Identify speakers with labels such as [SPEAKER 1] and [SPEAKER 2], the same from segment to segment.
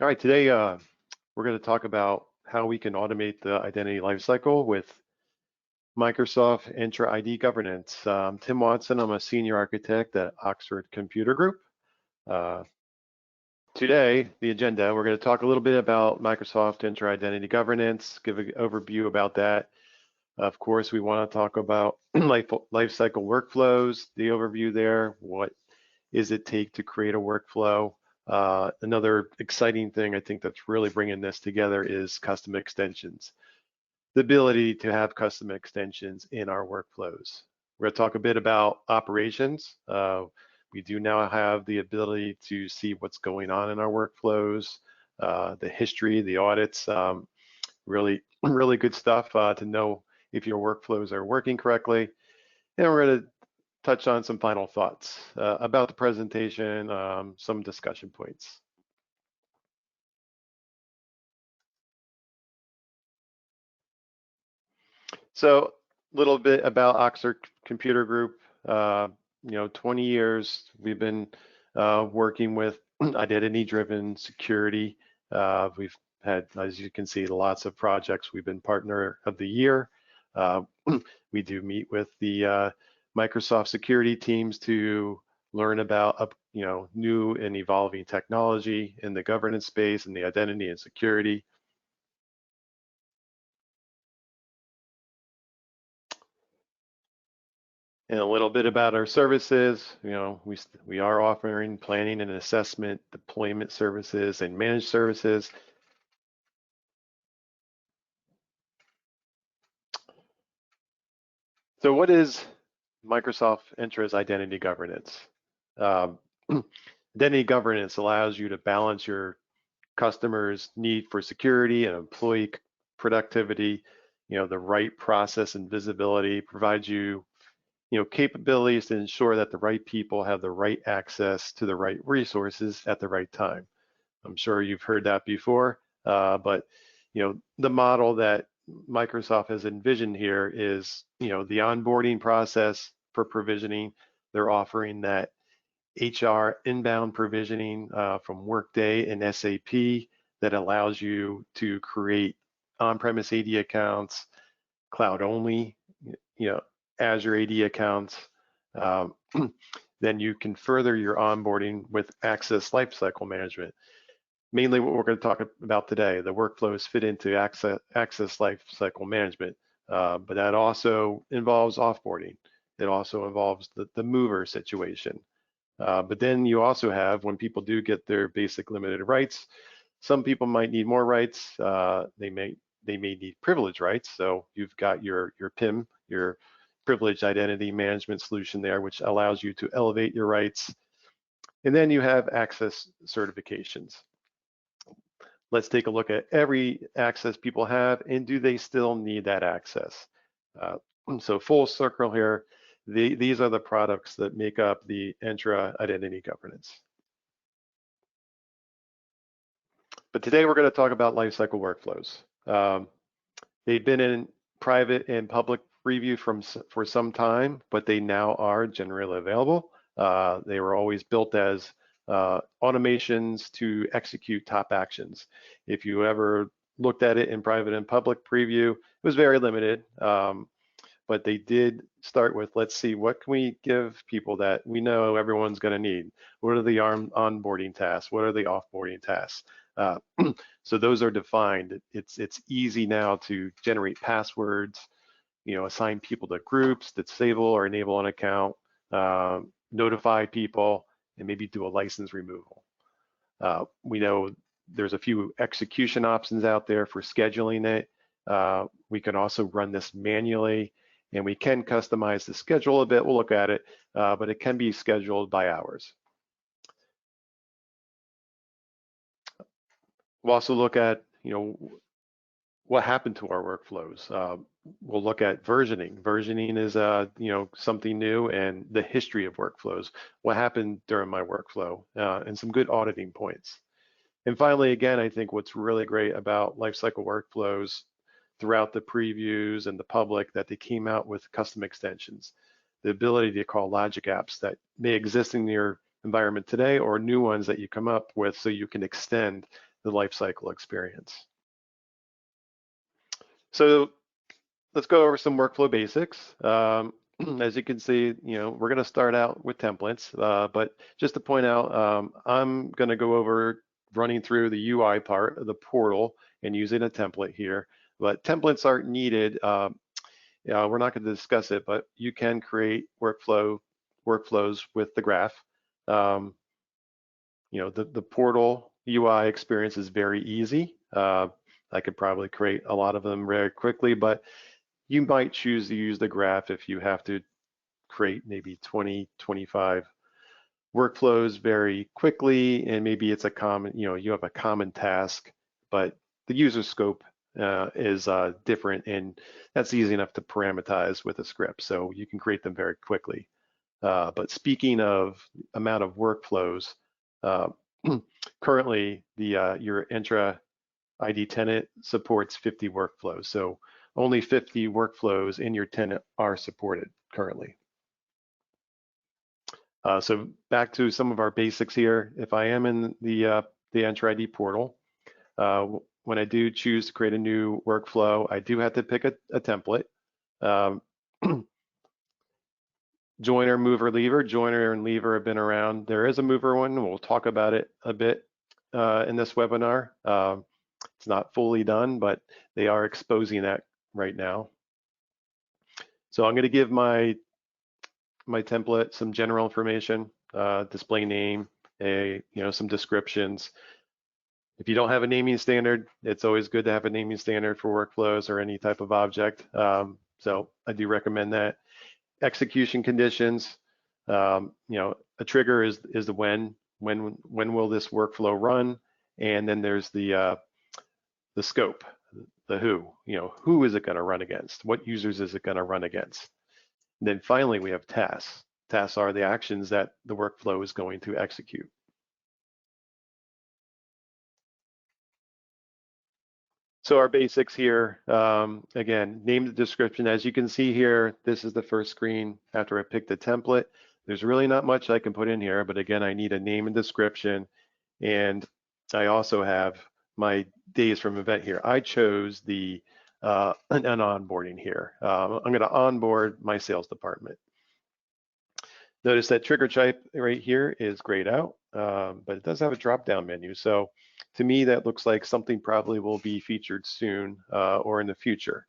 [SPEAKER 1] All right, today we're going to talk about how we can automate the identity lifecycle with Microsoft Entra ID governance. I'm Tim Watson. I'm a senior architect at Oxford Computer Group. Uh, Today, the agenda, we're going to talk a little bit about Microsoft Entra Identity Governance, give an overview about that. Of course, we want to talk about lifecycle workflows, the overview there, what does it take to create a workflow. Another exciting thing I think that's really bringing this together is custom extensions, the ability to have custom extensions in our workflows. We're going to talk a bit about operations. We do now have the ability to see what's going on in our workflows, the history, the audits, really, really good stuff to know if your workflows are working correctly. And we're going to touch on some final thoughts about the presentation, some discussion points. So a little bit about Oxford Computer Group. 20 years we've been working with identity-driven security. We've had, as you can see, lots of projects. We've been Partner of the Year. We do meet with the Microsoft security teams to learn about new and evolving technology in the governance space and the identity and security. And a little bit about our services. We are offering planning and assessment, deployment services, and managed services. So what is Microsoft Entra's identity governance? Identity governance allows you to balance your customers' need for security and employee productivity, the right process and visibility, provides you capabilities to ensure that the right people have the right access to the right resources at the right time. I'm sure you've heard that before, but the model that Microsoft has envisioned here is the onboarding process for provisioning. They're offering that HR inbound provisioning from Workday and SAP that allows you to create on-premise AD accounts, cloud only, Azure AD accounts. Then you can further your onboarding with Access Lifecycle Management. Mainly what we're going to talk about today, the workflows fit into Access Lifecycle Management, but that also involves offboarding. It also involves the mover situation. But then you also have, when people do get their basic limited rights, some people might need more rights. They may need privilege rights. So you've got your PIM, your privileged identity management solution there, which allows you to elevate your rights. And then you have access certifications. Let's take a look at every access people have, and do they still need that access? So full circle here, these are the products that make up the Entra identity governance. But today we're going to talk about lifecycle workflows. They've been in private and public preview for some time, but they now are generally available. They were always built as automations to execute top actions. If you ever looked at it in private and public preview, it was very limited, but they did start with, let's see, what can we give people that we know everyone's going to need? What are the onboarding tasks? What are the offboarding tasks? So those are defined. It's easy now to generate passwords, assign people to groups, disable or enable an account, notify people, and maybe do a license removal. We know there's a few execution options out there for scheduling it. We can also run this manually, and we can customize the schedule a bit. We'll look at it, but it can be scheduled by hours. We'll also look at, what happened to our workflows. We'll look at versioning. Versioning is, something new, and the history of workflows. What happened during my workflow, and some good auditing points. And finally, again, I think what's really great about lifecycle workflows throughout the previews and the public, that they came out with custom extensions, the ability to call logic apps that may exist in your environment today, or new ones that you come up with, so you can extend the lifecycle experience. So let's go over some workflow basics. As you can see, we're going to start out with templates, but just to point out, I'm going to go over running through the UI part of the portal and using a template here. But templates aren't needed. We're not going to discuss it, but you can create workflows with the graph. The portal UI experience is very easy. I could probably create a lot of them very quickly, but you might choose to use the graph if you have to create maybe 20, 25 workflows very quickly, and maybe it's a common, you have a common task, but the user scope is different, and that's easy enough to parameterize with a script, so you can create them very quickly. But speaking of amount of workflows, currently your Entra ID tenant supports 50 workflows, so only 50 workflows in your tenant are supported currently. So back to some of our basics here. If I am in the Entra ID portal, when I do choose to create a new workflow, I do have to pick a template. Joiner, mover, leaver. Joiner and leaver have been around. There is a mover one, and we'll talk about it a bit in this webinar. It's not fully done, but they are exposing that right now. So I'm going to give my template some general information, display name, some descriptions. If you don't have a naming standard, it's always good to have a naming standard for workflows or any type of object. So I do recommend that. Execution conditions, a trigger is the when will this workflow run, and then there's the scope, the who is it going to run against? What users is it going to run against? And then finally, we have tasks. Tasks are the actions that the workflow is going to execute. So our basics here, again, name the description. As you can see here, this is the first screen after I pick the template. There's really not much I can put in here, but again, I need a name and description. And I also have my days from event here. I chose an onboarding here. I'm going to onboard my sales department. Notice that trigger type right here is grayed out, but it does have a drop-down menu. So to me, that looks like something probably will be featured soon or in the future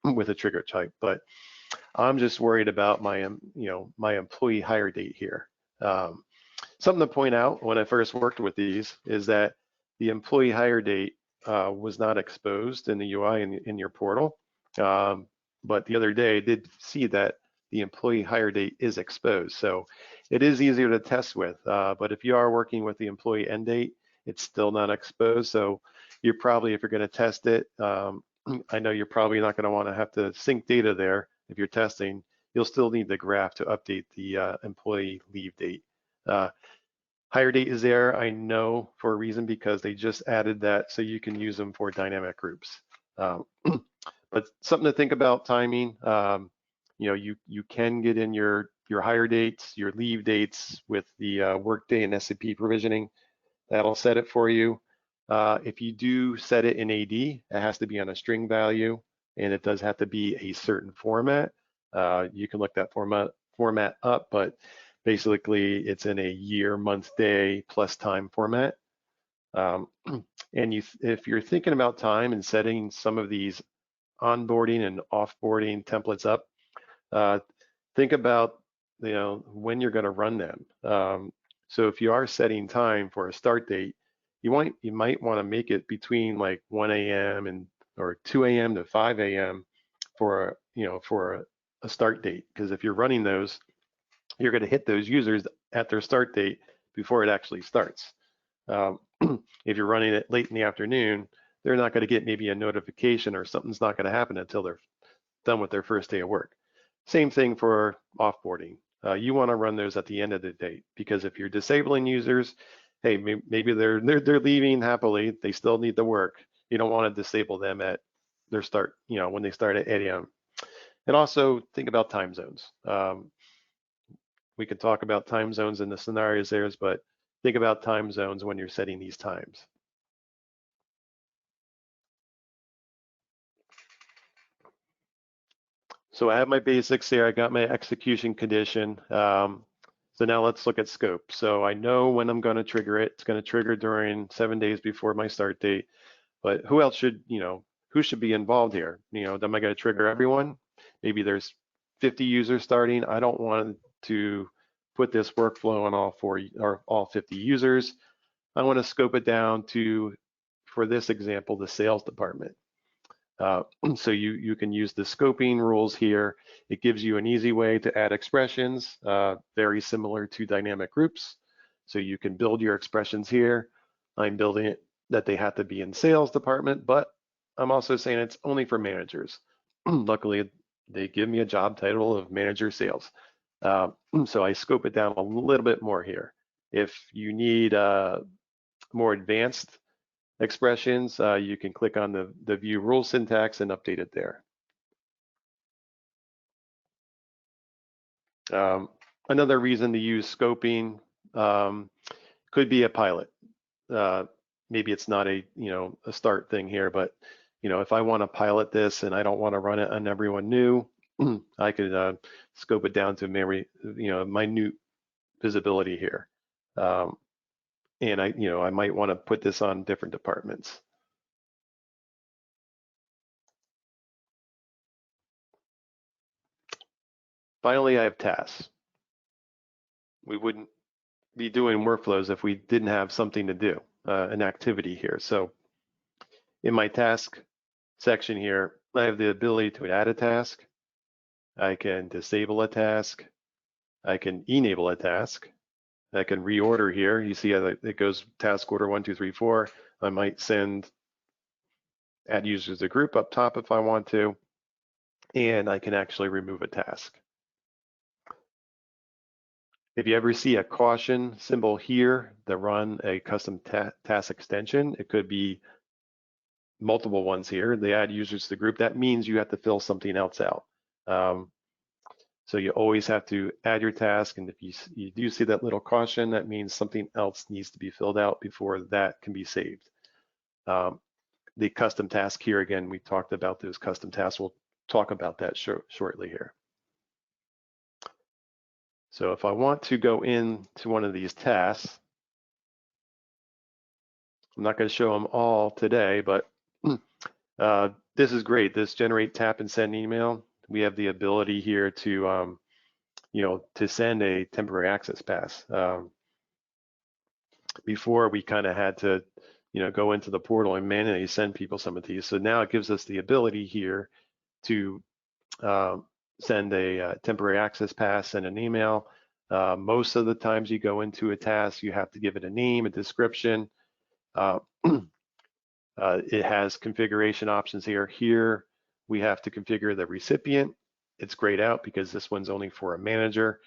[SPEAKER 1] with a trigger type. But I'm just worried about my employee hire date here. Something to point out when I first worked with these is that the employee hire date was not exposed in the UI in your portal. But the other day I did see that the employee hire date is exposed. So it is easier to test with, but if you are working with the employee end date, it's still not exposed. So you're probably, if you're going to test it, I know you're probably not going to want to have to sync data there. If you're testing, you'll still need the graph to update the employee leave date. Hire date is there, I know, for a reason, because they just added that so you can use them for dynamic groups. But something to think about timing. You can get in your hire dates, your leave dates with the Workday and SAP provisioning. That'll set it for you. If you do set it in AD, it has to be on a string value, and it does have to be a certain format. You can look that format up, but basically it's in a year, month, day plus time format. And if you're thinking about time and setting some of these onboarding and offboarding templates up, think about when you're going to run them. So if you are setting time for a start date, you might want to make it between like 1 a.m. or 2 a.m. to 5 a.m. for a start date, because if you're running those, you're going to hit those users at their start date before it actually starts. If you're running it late in the afternoon, they're not going to get maybe a notification, or something's not going to happen until they're done with their first day of work. Same thing for offboarding. You want to run those at the end of the day, because if you're disabling users, hey, maybe they're leaving happily, they still need the work. You don't want to disable them at their start, when they start at 8 a.m. And also think about time zones. We can talk about time zones in the scenarios there, but think about time zones when you're setting these times. So I have my basics here. I got my execution condition. So now let's look at scope. So I know when I'm going to trigger it. It's going to trigger during 7 days before my start date. But who else should, who should be involved here? Am I going to trigger everyone? Maybe there's 50 users starting. I don't want to put this workflow on all 50 users. I want to scope it down to, for this example, the sales department. So you can use the scoping rules here. It gives you an easy way to add expressions, very similar to dynamic groups. So you can build your expressions here. I'm building it that they have to be in sales department, but I'm also saying it's only for managers. Luckily, they give me a job title of manager sales. So I scope it down a little bit more here. If you need more advanced expressions, you can click on the view rule syntax and update it there. Another reason to use scoping could be a pilot. Maybe it's not a start thing here, but if I want to pilot this and I don't want to run it on everyone new, I could scope it down to minute visibility here. And I might want to put this on different departments. Finally, I have tasks. We wouldn't be doing workflows if we didn't have something to do, an activity here. So in my task section here, I have the ability to add a task. I can disable a task. I can enable a task. I can reorder here. You see how it goes task order 1, 2, 3, 4. I might add users to group up top if I want to, and I can actually remove a task. If you ever see a caution symbol here to run a custom task extension, it could be multiple ones here. They add users to the group. That means you have to fill something else out. So you always have to add your task, and if you do see that little caution, that means something else needs to be filled out before that can be saved. The custom task here, again, we talked about those custom tasks. We'll talk about that shortly here. So if I want to go into one of these tasks, I'm not going to show them all today, but this is great. This generate, tap, and send email. We have the ability here to, to send a temporary access pass. Before we kind of had to, go into the portal and manually send people some of these. So now it gives us the ability here to send a temporary access pass and an email. Most of the times you go into a task, you have to give it a name, a description. It has configuration options here. Here we have to configure the recipient. It's grayed out because this one's only for a manager.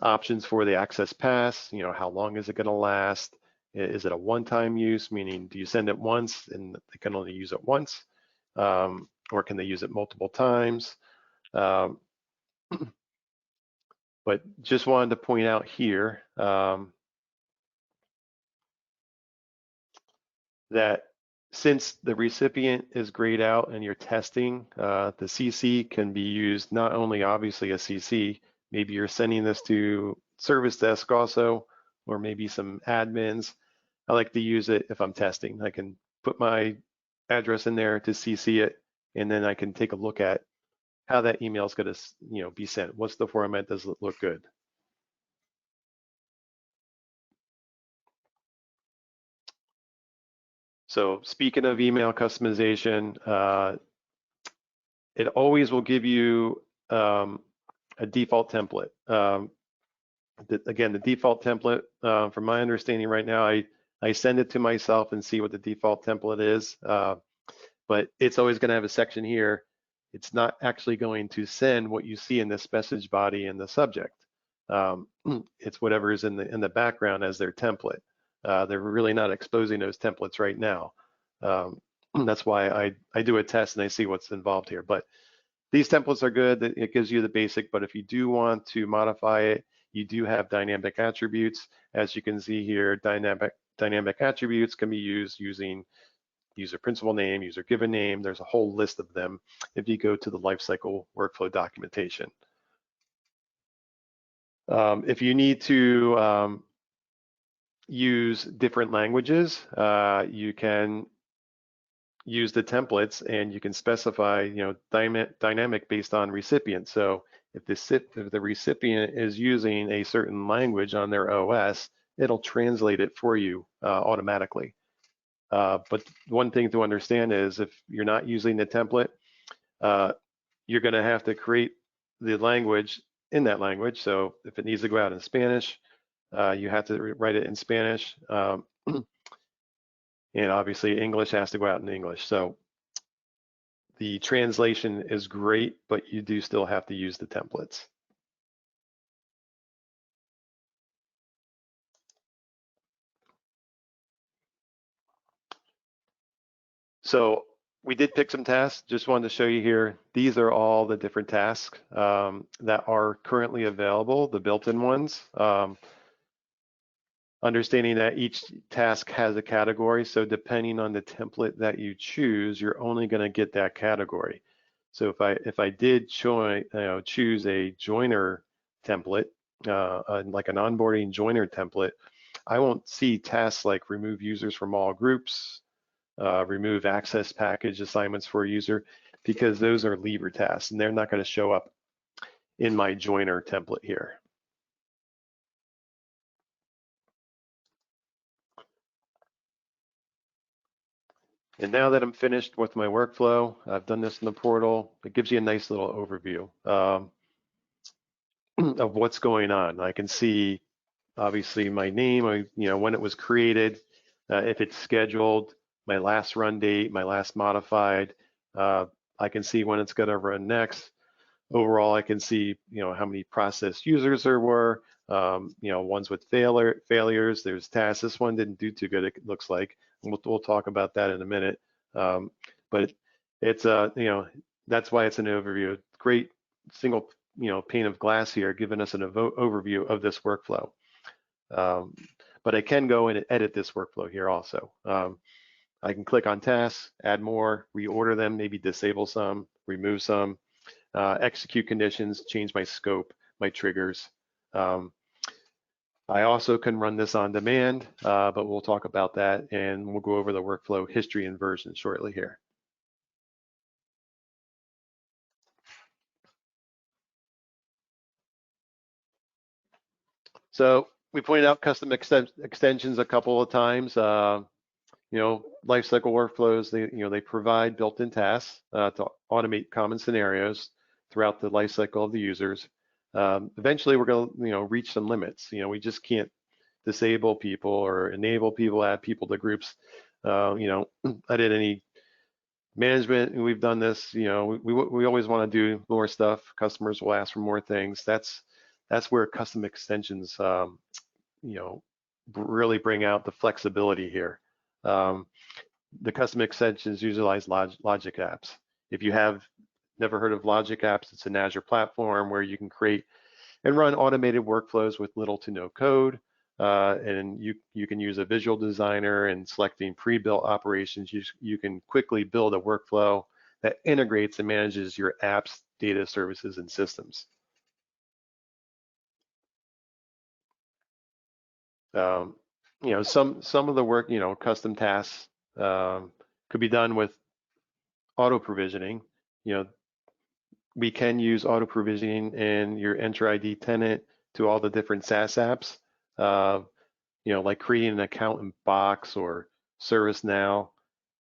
[SPEAKER 1] Options for the access pass, how long is it going to last? Is it a one-time use, meaning do you send it once and they can only use it once? Or can they use it multiple times? But just wanted to point out here that since the recipient is grayed out and you're testing, the CC can be used not only obviously a CC, maybe you're sending this to service desk also, or maybe some admins. I like to use it if I'm testing. I can put my address in there to CC it, and then I can take a look at how that email is going to be sent. What's the format? Does it look good? So speaking of email customization, it always will give you a default template. Again, the default template, from my understanding right now, I send it to myself and see what the default template is, but it's always going to have a section here. It's not actually going to send what you see in this message body and the subject. It's whatever is in the background as their template. They're really not exposing those templates right now. That's why I do a test and I see what's involved here. But these templates are good. It gives you the basic, but if you do want to modify it, you do have dynamic attributes. As you can see here, dynamic attributes can be used using user principal name, user given name. There's a whole list of them if you go to the lifecycle workflow documentation. If you need to use different languages, you can use the templates, and you can specify, dynamic based on recipient. So if the recipient is using a certain language on their OS, it'll translate it for you automatically. But one thing to understand is if you're not using the template, you're going to have to create the language in that language. So if it needs to go out in Spanish, you have to write it in Spanish. And obviously English has to go out in English. So the translation is great, but you do still have to use the templates. So we did pick some tasks. Just wanted to show you here. These are all the different tasks that are currently available, the built-in ones. Understanding that each task has a category, so depending on the template that you choose, you're only going to get that category. So if I did choose a joiner template, like an onboarding joiner template, I won't see tasks like remove users from all groups, remove access package assignments for a user, because those are lever tasks and they're not going to show up in my joiner template here. And now that I'm finished with my workflow, I've done this in the portal, it gives you a nice little overview of what's going on. I can see obviously my name, when it was created, if it's scheduled, my last run date, my last modified. I can see when it's going to run next. Overall, I can see how many processed users there were. Ones with failures. There's tasks. This one didn't do too good, it looks like. We'll talk about that in a minute. But it's that's why it's an overview. Great single pane of glass here, giving us an overview of this workflow. But I can go and edit this workflow here also. I can click on tasks, add more, reorder them, maybe disable some, remove some, execute conditions, change my scope, my triggers. I also can run this on demand, but we'll talk about that, and we'll go over the workflow history and version shortly here. So we pointed out custom extensions a couple of times. Lifecycle workflows, they provide built-in tasks to automate common scenarios throughout the lifecycle of the users. Eventually, we're going to reach some limits. We just can't disable people or enable people, add people to groups. Identity management, and we've done this. We always want to do more stuff. Customers will ask for more things. That's where custom extensions, really bring out the flexibility here. The custom extensions utilize logic apps. If you have never heard of logic apps, it's an Azure platform where you can create and run automated workflows with little to no code. And you can use a visual designer, and selecting pre-built operations, you can quickly build a workflow that integrates and manages your apps, data, services, and systems. Some of the work, custom tasks could be done with auto provisioning. We can use auto provisioning in your Entra ID tenant to all the different SaaS apps, like creating an account in Box or ServiceNow.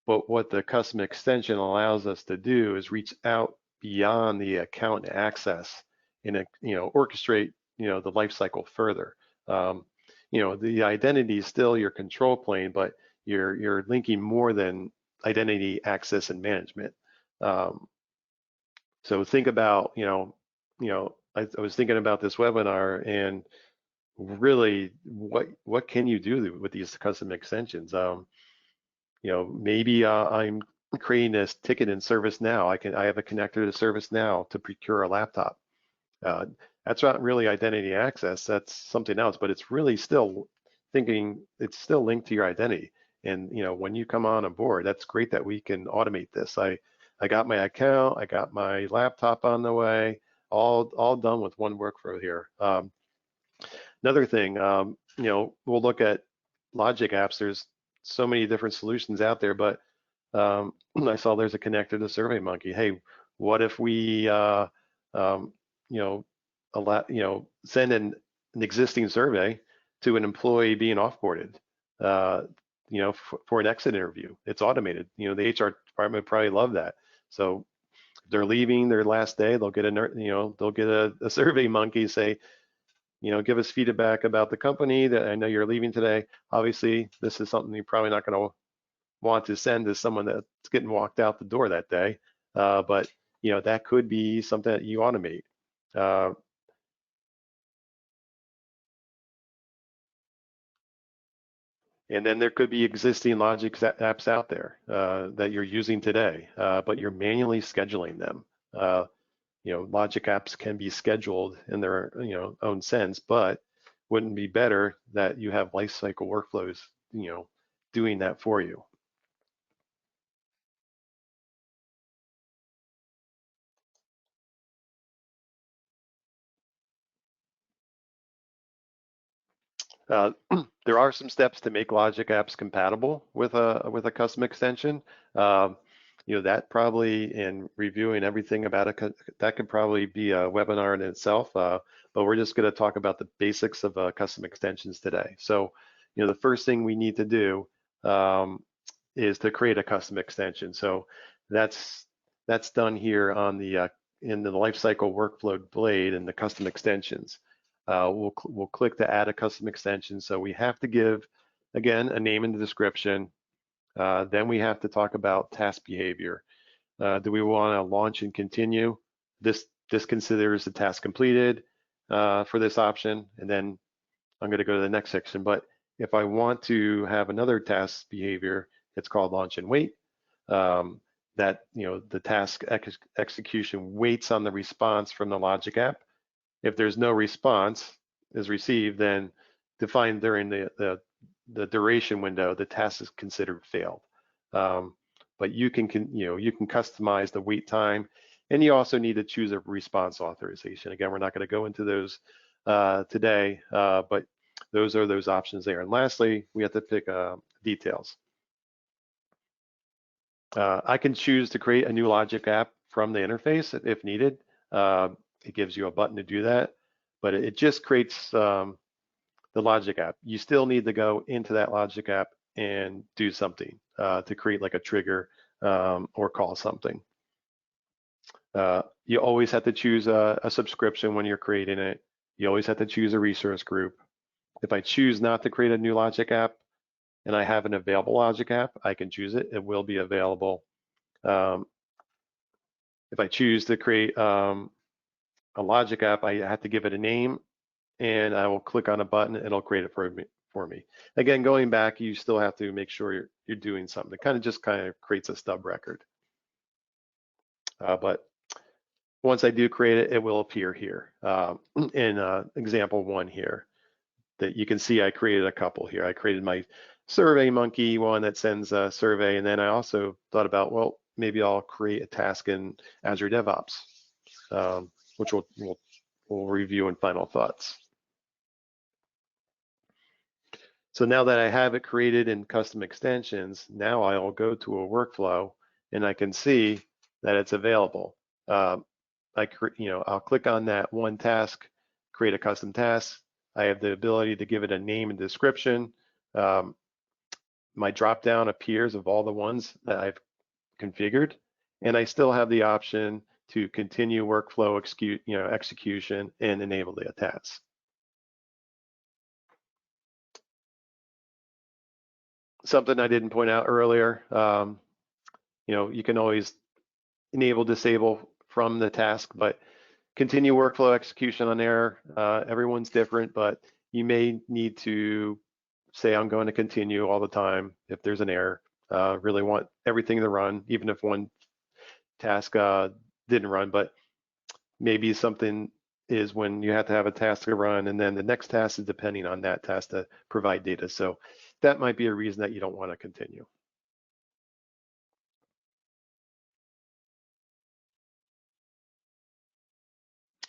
[SPEAKER 1] But what the custom extension allows us to do is reach out beyond the account access and orchestrate the lifecycle further. The identity is still your control plane, but you're linking more than identity access and management. So think about, I was thinking about this webinar, and really, what can you do with these custom extensions? Maybe I'm creating this ticket in ServiceNow. I have a connector to ServiceNow to procure a laptop. That's not really identity access. That's something else, but it's really still it's still linked to your identity. And when you come on board, that's great that we can automate this. I got my account, I got my laptop on the way, all done with one workflow here. Another thing, we'll look at logic apps. There's so many different solutions out there, but I saw there's a connector to SurveyMonkey. Hey, what if we, send an existing survey to an employee being offboarded, for an exit interview? It's automated. The HR department would probably love that. So if they're leaving their last day, they'll get a SurveyMonkey, say, give us feedback about the company that I know you're leaving today. Obviously, this is something you're probably not going to want to send to someone that's getting walked out the door that day. But that could be something that you automate. And then there could be existing logic apps out there that you're using today, but you're manually scheduling them. Logic apps can be scheduled in their own sense, but wouldn't it be better that you have lifecycle workflows doing that for you? There are some steps to make logic apps compatible with a custom extension. That probably, in reviewing everything about it, that could probably be a webinar in itself. But we're just going to talk about the basics of custom extensions today. So, the first thing we need to do is to create a custom extension. So that's done here on the in the lifecycle workflow blade and the custom extensions. We'll click to add a custom extension. So we have to give, again, a name and a description. Then we have to talk about task behavior. Do we want to launch and continue? This considers the task completed for this option, and then I'm going to go to the next section. But if I want to have another task behavior, it's called launch and wait. That the task execution waits on the response from the logic app. If there's no response is received, then defined during the duration window, the task is considered failed. But you can customize the wait time, and you also need to choose a response authorization. Again, we're not going to go into those today, but those are those options there. And lastly, we have to pick details. I can choose to create a new logic app from the interface if needed. It gives you a button to do that, but it just creates the logic app. You still need to go into that logic app and do something to create like a trigger or call something. You always have to choose a subscription when you're creating it. You always have to choose a resource group. If I choose not to create a new logic app and I have an available logic app, I can choose it. It will be available. If I choose to create a logic app, I have to give it a name, and I will click on a button. It'll create it for me. Again, going back, you still have to make sure you're doing something. It kind of creates a stub record. But once I do create it, it will appear here in example 1 here. That you can see I created a couple here. I created my SurveyMonkey one that sends a survey, and then I also thought about, well, maybe I'll create a task in Azure DevOps, which we'll review in final thoughts. So now that I have it created in custom extensions, now I'll go to a workflow and I can see that it's available. I'll click on that one task, create a custom task. I have the ability to give it a name and description. My drop-down appears of all the ones that I've configured, and I still have the option to continue workflow execution and enable the task. Something I didn't point out earlier, you can always enable, disable from the task, but continue workflow execution on there. Everyone's different, but you may need to say, I'm going to continue all the time if there's an error. Really want everything to run, even if one task didn't run, but maybe something is when you have to have a task to run, and then the next task is depending on that task to provide data. So that might be a reason that you don't want to continue.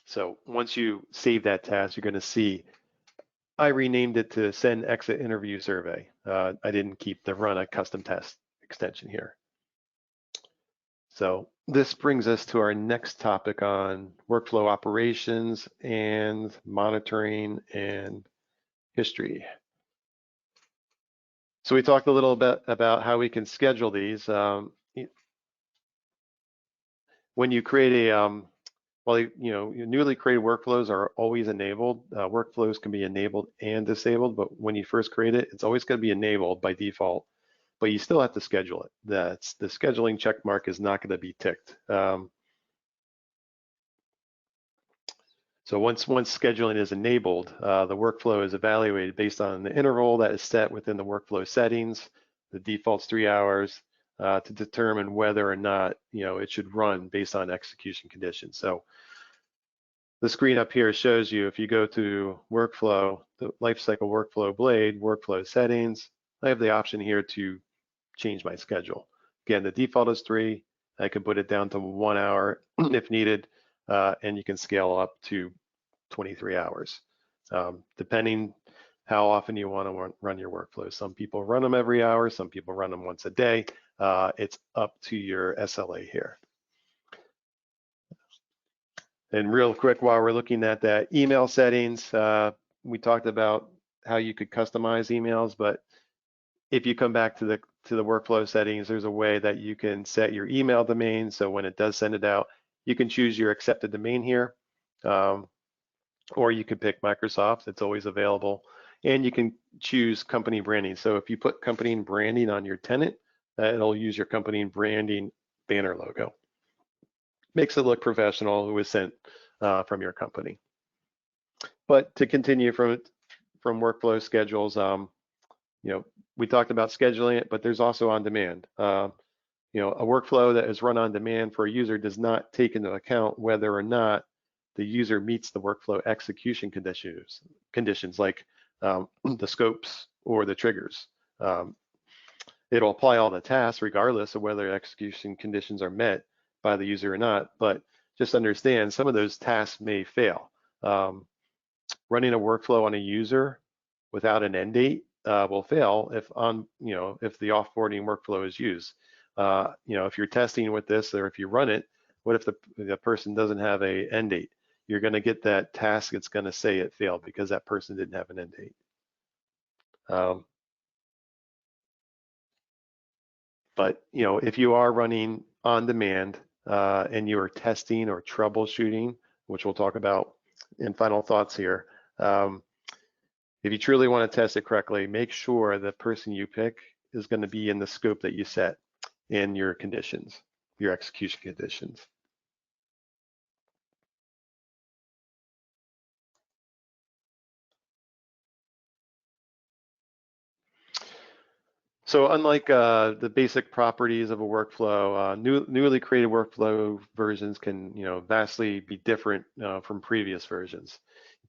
[SPEAKER 1] So once you save that task, you're going to see I renamed it to send exit interview survey. I didn't keep the run a custom test extension here. So this brings us to our next topic on workflow operations and monitoring and history. So we talked a little bit about how we can schedule these. When you create a, well, your newly created workflows are always enabled. Workflows can be enabled and disabled, but when you first create it, it's always going to be enabled by default, but you still have to schedule it. That's the scheduling check mark is not going to be ticked. So once scheduling is enabled, the workflow is evaluated based on the interval that is set within the workflow settings. The default's 3 hours to determine whether or not it should run based on execution conditions. So the screen up here shows you if you go to workflow, the lifecycle workflow blade, workflow settings, I have the option here to change my schedule. Again, the default is 3. I can put it down to 1 hour if needed, and you can scale up to 23 hours, depending how often you want to run your workflows. Some people run them every hour, some people run them once a day. It's up to your SLA here. And real quick, while we're looking at that email settings, we talked about how you could customize emails, but if you come back to the workflow settings, there's a way that you can set your email domain. So when it does send it out, you can choose your accepted domain here, or you can pick Microsoft. It's always available, and you can choose company branding. So if you put company branding on your tenant, it'll use your company branding banner logo. Makes it look professional. It was sent from your company. But to continue from workflow schedules, we talked about scheduling it, but there's also on demand. A workflow that is run on demand for a user does not take into account whether or not the user meets the workflow execution conditions like the scopes or the triggers. It'll apply all the tasks regardless of whether execution conditions are met by the user or not, but just understand some of those tasks may fail. Running a workflow on a user without an end date will fail if the offboarding workflow is used. If you're testing with this or if you run it, what if the person doesn't have a end date? You're going to get that task that's going to say it failed because that person didn't have an end date. But if you are running on demand and you are testing or troubleshooting, which we'll talk about in final thoughts here, if you truly want to test it correctly, make sure the person you pick is going to be in the scope that you set in your conditions, your execution conditions. So unlike the basic properties of a workflow, newly created workflow versions can vastly be different from previous versions.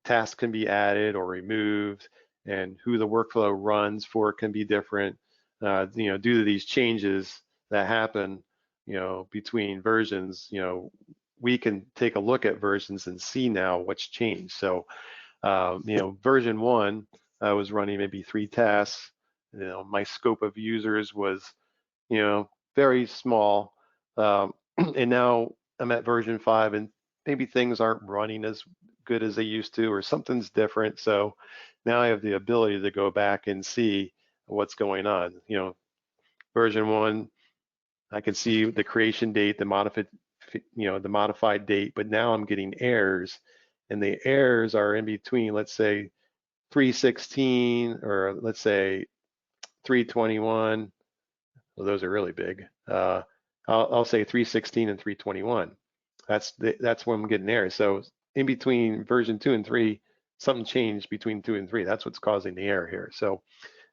[SPEAKER 1] Tasks can be added or removed, and who the workflow runs for can be different. Due to these changes that happen, between versions, we can take a look at versions and see now what's changed. So, version 1, I was running maybe 3 tasks. My scope of users was, very small, and now I'm at version 5, and maybe things aren't running as good as they used to, or something's different. So now I have the ability to go back and see what's going on. Version 1, I can see the creation date, the modified date, but now I'm getting errors, and the errors are in between, let's say 316, or let's say 321. Well, those are really big. I'll say 316 and 321. That's when I'm getting errors. So in between version 2 and 3, something changed between 2 and 3. That's what's causing the error here. So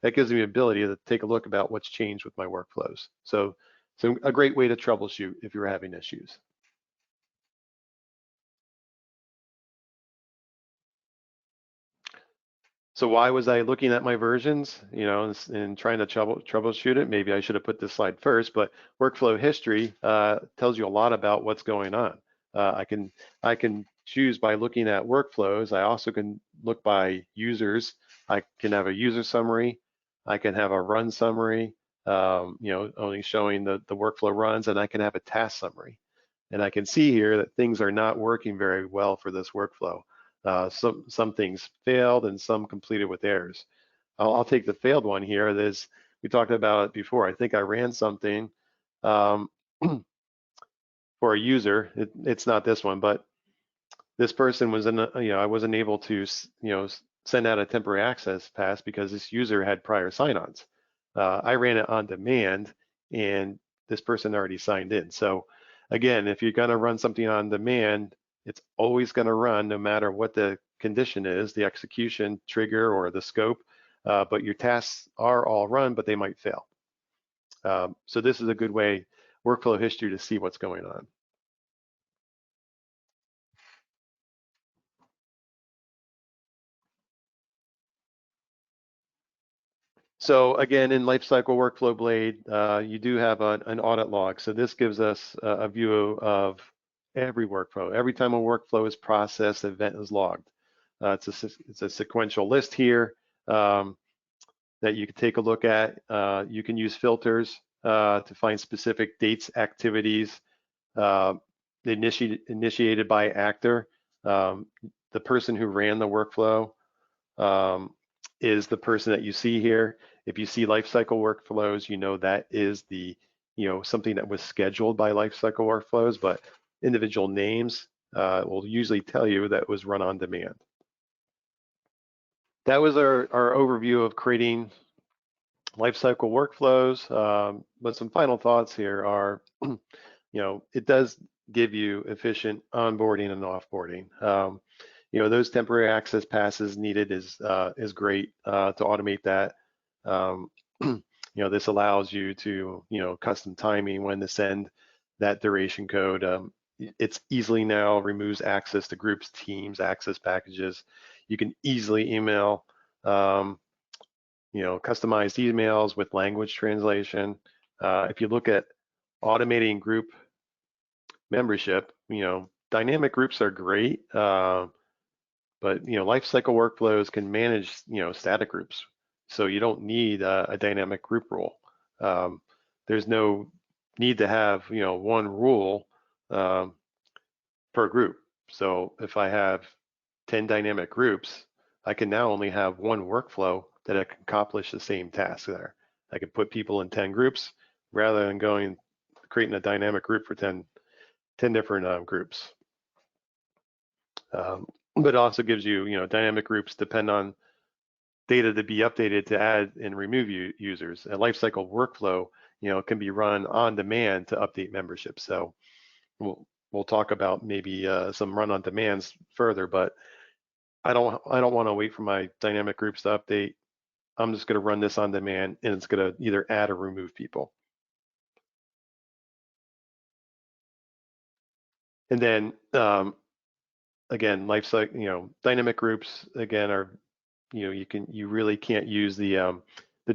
[SPEAKER 1] that gives me the ability to take a look about what's changed with my workflows. So a great way to troubleshoot if you're having issues. So why was I looking at my versions, and trying to troubleshoot it? Maybe I should have put this slide first, but workflow history tells you a lot about what's going on. I can choose by looking at workflows. I also can look by users. I can have a user summary. I can have a run summary, only showing the workflow runs, and I can have a task summary. And I can see here that things are not working very well for this workflow. Some things failed and some completed with errors. I'll take the failed one here. We talked about it before. I think I ran something um, for a user. It's not this one, but this person was I wasn't able to, send out a temporary access pass because this user had prior sign-ons. I ran it on demand, and this person already signed in. So again, if you're going to run something on demand, it's always going to run no matter what the condition is, the execution trigger or the scope, but your tasks are all run, but they might fail. So this is a good way, workflow history, to see what's going on. So again, in Lifecycle Workflow Blade, you do have an audit log. So this gives us a view of every workflow. Every time a workflow is processed, an event is logged. It's a sequential list here that you can take a look at. You can use filters to find specific dates, activities initiated by actor. The person who ran the workflow is the person that you see here. If you see lifecycle workflows, that is something that was scheduled by lifecycle workflows, but individual names will usually tell you that it was run on demand. That was our overview of creating lifecycle workflows. But some final thoughts here are, it does give you efficient onboarding and offboarding. Those temporary access passes needed is great to automate that. This allows you to, custom timing when to send that duration code. It's easily now removes access to groups, teams, access packages. You can easily email, customized emails with language translation. If you look at automating group membership, dynamic groups are great. But lifecycle workflows can manage static groups, so you don't need a dynamic group rule. There's no need to have one rule per group. So if I have 10 dynamic groups, I can now only have one workflow that I can accomplish the same task there. I can put people in 10 groups rather than creating a dynamic group for 10 different groups. But it also gives you, dynamic groups depend on data to be updated to add and remove users. A lifecycle workflow, can be run on demand to update membership. So we'll talk about maybe some run on demands further, but I don't want to wait for my dynamic groups to update. I'm just going to run this on demand, and it's going to either add or remove people. And then again, lifecycle, dynamic groups again are, you really can't use the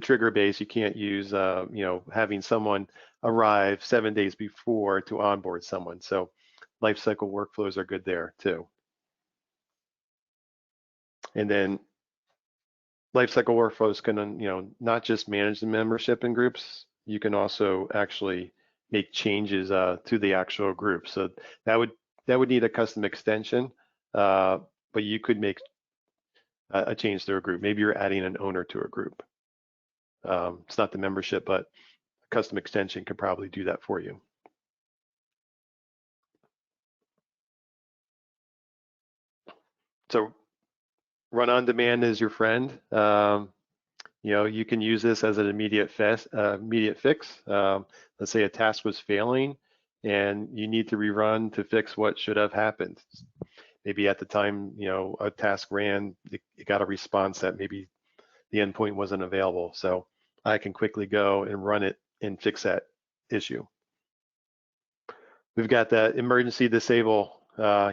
[SPEAKER 1] trigger base. You can't use having someone arrive 7 days before to onboard someone. So lifecycle workflows are good there too. And then lifecycle workflows can not just manage the membership in groups. You can also actually make changes to the actual group. So that would need a custom extension, but you could make a change to a group. Maybe you're adding an owner to a group. It's not the membership, but a custom extension could probably do that for you. So run on demand is your friend. You can use this as an immediate fix. Let's say a task was failing and you need to rerun to fix what should have happened. Maybe at the time, a task ran, it got a response that maybe the endpoint wasn't available. So I can quickly go and run it and fix that issue. We've got that emergency disable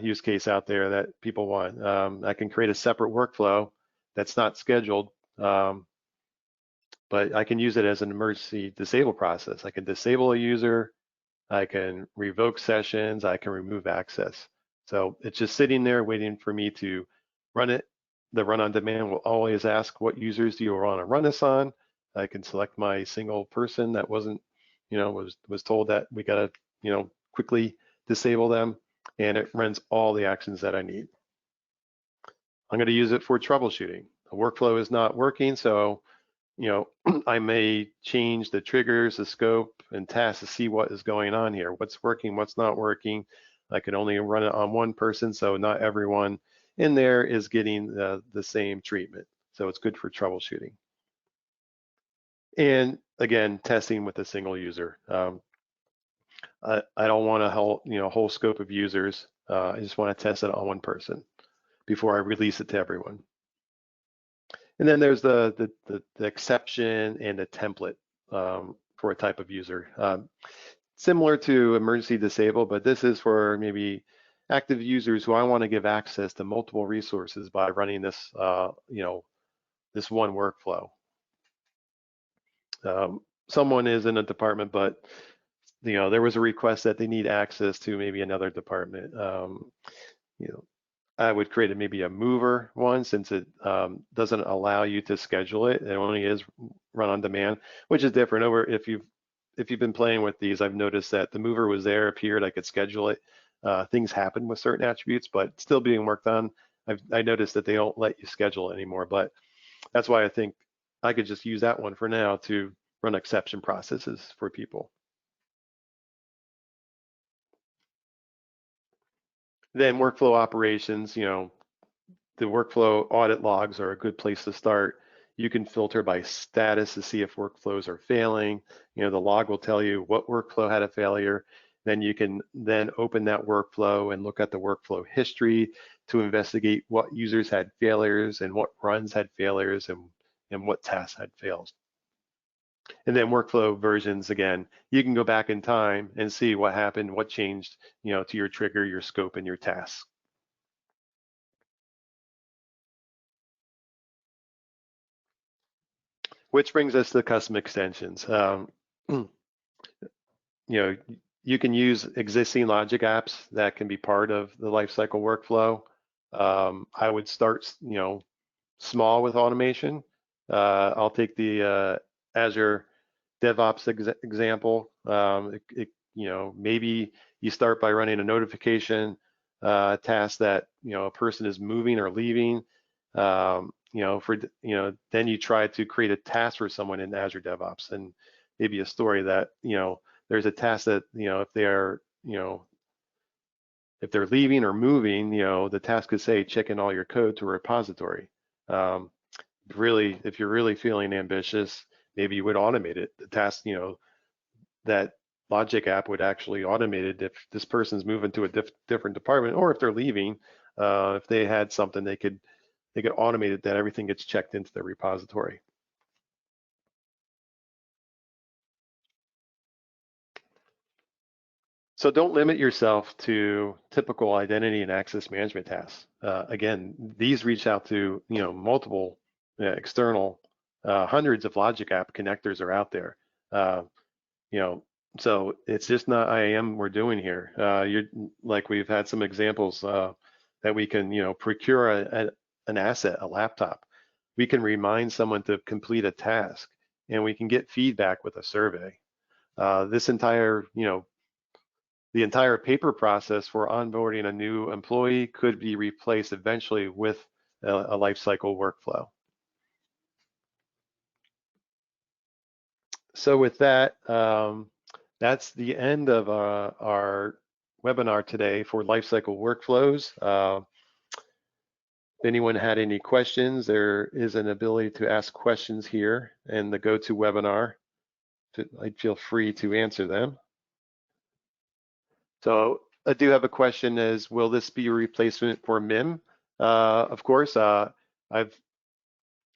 [SPEAKER 1] use case out there that people want. I can create a separate workflow that's not scheduled, but I can use it as an emergency disable process. I can disable a user, I can revoke sessions, I can remove access. So it's just sitting there waiting for me to run it. The run on demand will always ask, what users do you want to run this on? I can select my single person that wasn't, was told that we got to, quickly disable them, and it runs all the actions that I need. I'm going to use it for troubleshooting. The workflow is not working, so I may change the triggers, the scope, and tasks to see what is going on here. What's working, what's not working. I can only run it on one person, so not everyone in there is getting the same treatment. So it's good for troubleshooting. And again, testing with a single user. I don't want a whole scope of users. I just want to test it on one person before I release it to everyone. And then there's the exception and the template for a type of user. Similar to emergency disable, but this is for maybe active users who I want to give access to multiple resources by running this, this one workflow. Someone is in a department, but there was a request that they need access to maybe another department. I would create maybe a mover one, since it doesn't allow you to schedule it. It only is run on demand, which is different. Over if you've been playing with these, I've noticed that the mover was there, appeared, I could schedule it. Things happen with certain attributes, but still being worked on. I noticed that they don't let you schedule it anymore, but that's why I think I could just use that one for now to run exception processes for people. Then workflow operations, the workflow audit logs are a good place to start. You can filter by status to see if workflows are failing. The log will tell you what workflow had a failure. Then you can then open that workflow and look at the workflow history to investigate what users had failures and what runs had failures and what tasks had fails. And then workflow versions, again, you can go back in time and see what happened, what changed, to your trigger, your scope, and your tasks. Which brings us to custom extensions. You can use existing logic apps that can be part of the lifecycle workflow. I would start, small with automation. I'll take the Azure DevOps example. Maybe you start by running a notification task that a person is moving or leaving. Then you try to create a task for someone in Azure DevOps, and maybe a story that there's a task that if they're if they're leaving or moving, the task could say check in all your code to a repository. Really, if you're really feeling ambitious, maybe you would automate it. The task, that logic app would actually automate it if this person's moving to a different department, or if they're leaving. If they had something, they could automate it that everything gets checked into the repository. So don't limit yourself to typical identity and access management tasks. Again, these reach out to multiple external, hundreds of logic app connectors are out there. So it's just not IAM we're doing here. Like we've had some examples that we can procure an asset, a laptop. We can remind someone to complete a task, and we can get feedback with a survey. This entire the entire paper process for onboarding a new employee could be replaced eventually with a lifecycle workflow. So with that, that's the end of our webinar today for lifecycle workflows. If anyone had any questions, there is an ability to ask questions here in the GoToWebinar. I'd feel free to answer them. So I do have a question: will this be a replacement for MIM? Of course, I've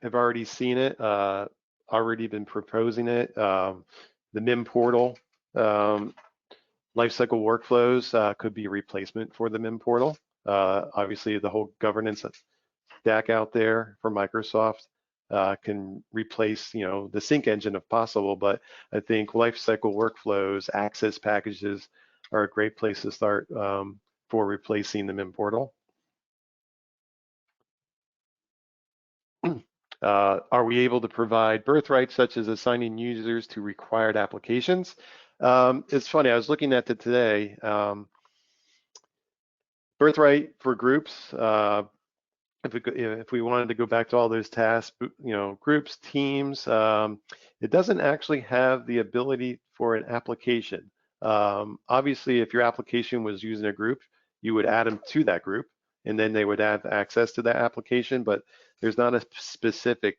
[SPEAKER 1] already seen it, already been proposing it. The MIM portal, lifecycle workflows could be a replacement for the MIM portal. Obviously, the whole governance stack out there for Microsoft can replace, the sync engine if possible. But I think lifecycle workflows, access packages are a great place to start for replacing the MIM portal. Are we able to provide birthrights such as assigning users to required applications? It's funny, I was looking at it today. Birthright for groups, if we wanted to go back to all those tasks, groups, teams, it doesn't actually have the ability for an application. Obviously, if your application was using a group, you would add them to that group, and then they would have access to that application, but there's not a specific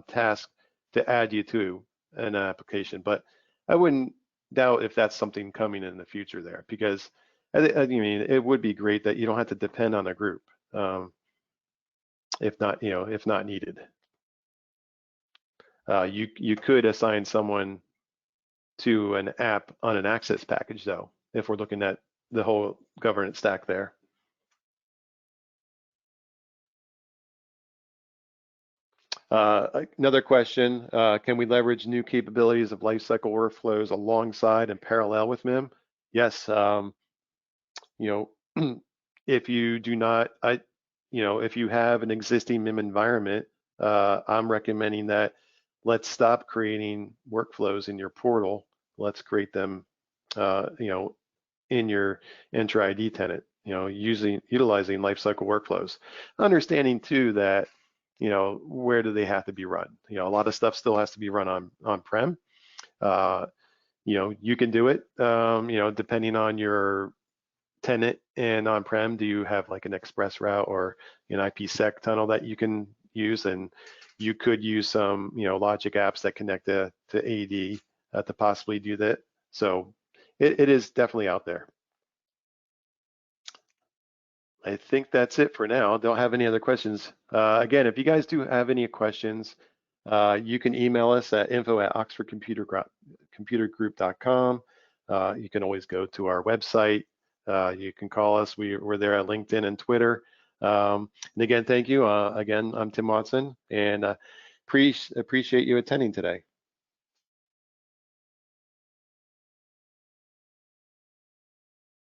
[SPEAKER 1] task to add you to an application. But I wouldn't doubt if that's something coming in the future there, because I mean, it would be great that you don't have to depend on a group. If not needed. You could assign someone to an app on an access package, though, if we're looking at the whole governance stack there. Another question, can we leverage new capabilities of lifecycle workflows alongside and parallel with MIM? Yes. If you do not, if you have an existing MIM environment, I'm recommending that let's stop creating workflows in your portal. Let's create them, in your Entra ID tenant, utilizing lifecycle workflows. Understanding too that, where do they have to be run? A lot of stuff still has to be run on-prem. You can do it, depending on your tenant and on-prem. Do you have like an express route or an IPsec tunnel that you can use? And you could use some, logic apps that connect to AD to possibly do that. So it is definitely out there. I think that's it for now. Don't have any other questions. Again, if you guys do have any questions, you can email us at info@oxfordcomputergroup.com. You can always go to our website. You can call us. We're there at LinkedIn and Twitter. And again, thank you. Again, I'm Tim Watson, and appreciate you attending today.